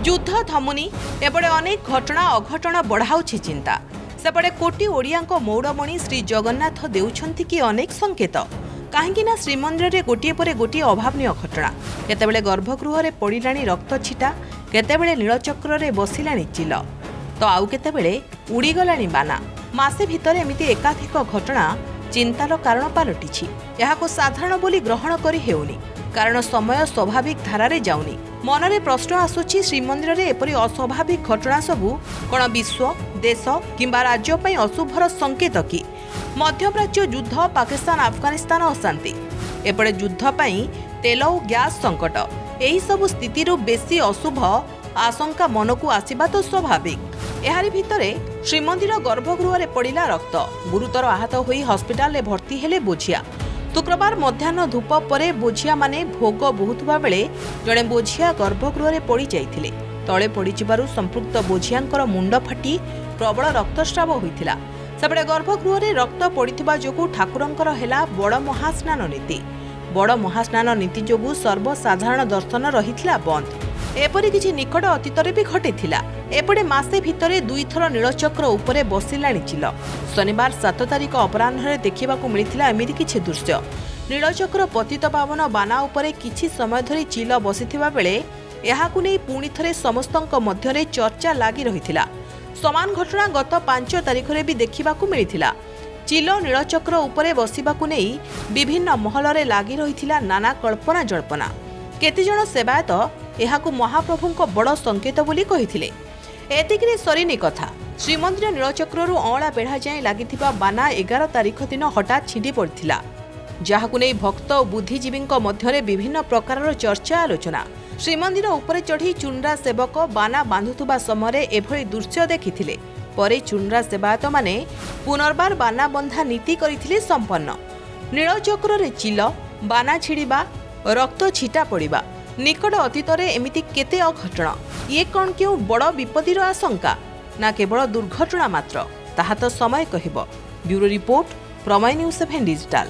युद्ध थमुनी एपटे अनेक घटना अघटना बढ़ाऊछि चिंता सेपटे कोटी ओडियां मौड़मणि श्री जगन्नाथ देउछंती कि अनेक संकेत कहीं श्रीमंदिर में गोटे पर गोटे अभावन घटना केतेबेले गर्भगृह पड़िलाणी रक्त छिटा केतेबेले नीलचक्र रे बसिलाणी चिल तो आउ केतेबेले उड़ीगलाणी बाना मासे भितर एमिति एकाधिक घटना चिंतार कारण पलटिछि। एहाको साधारण बोली ग्रहण करि हेउनी कारण समय स्वाभाविक धारारे जाउनी। मनरे प्रश्न आसुछि श्रीमंदिर में एपरी अस्वाभाविक घटना सबू कौन विश्व देश किंबा राज्य पई अशुभर संकेत कि मध्यप्राच्य युद्ध पाकिस्तान अफगानिस्तान अशांति एपटे युद्ध पई तेल और गैस संकट एही सब स्थिति बेसी अशुभ आशंका मन को आसीबा तो स्वाभाविक। एहारी भितरे श्रीमंदिर गर्भगृह रे पड़िला रक्त गुरुतर आहत होई हॉस्पिटल रे भर्ती हेले बोझिया। शुक्रवार मध्याह्न धूप परे बोझिया माने भोग बहुतबा बेले जड़े बोझिया गर्भगृह रे पड़ी जाइथिले। तळे पड़िजिबारु संपृक्त बोझियांकर मुंड फाटी प्रबल रक्तस्राव होइथिला। सेपटे गर्भगृह रे रक्त पड़िथिबा जोगु ठाकुरंकर हेला बड़ महास्नान नीति। बड़ महास्नान नीति जोगु सर्वसाधारण दर्शन रहिथिला बंद। एपरि किछि निकट अतीतरे भी घटिथिला। एपटे मासे भितरे दुई थर नीलचक्र उपरे बसिलाणी चिल। शनिवार 7 तारिख अपराह्न देखिबाकू मिलिथिला एमिति किछि दृश्य। नीलचक्र पतित पावन बाना उपरे किछि समय धरि चिल बसिथिबा बेले एहाकू नै पुणी थरे समस्तंक मध्यरे चर्चा लागि रहिथिला। समान घटना गत 5 तारिखरे भी देखिबाकू मिलिथिला। चिल नीलचक्र उपरे बसिबाकू नै विभिन्न महलरे लागि रहिथिला नाना कल्पना जल्पना। केतेजण सेवायत एहाकू महाप्रभुंक बड़ संकेत बोली कहिथिले। एतिकिरे सरिनी कथा श्रीमंदिर नीलचक्रु अँला बेढ़ा जाए लागिथिबा बाना 11 तारिख दिन हठात छिड़ी पड़िथिला जहाकू नै भक्त और बुद्धिजीवी मध्यरे विभिन्न प्रकारर चर्चा आलोचना। श्रीमंदिर उपरे चढ़ी चुनरा सेवक बाना बांधुथुबा समय एभली दृश्य देखिथिले। परे चुनरा सेवायत माने पुनर्बार बाना बंधा नीति करिथिले संपन्न। नीलचक्र रे चिल बाना छिड़िबा रक्त छिटा पड़िबा निकट अतीतरे एमिति केते अघटना ये कौन क्यों बड़ विपत्तिर आशंका ना केवल दुर्घटना मात्र ताहा तो समय कहिबो। ब्यूरो रिपोर्ट प्रमेय न्यूज 7 डिजिटल।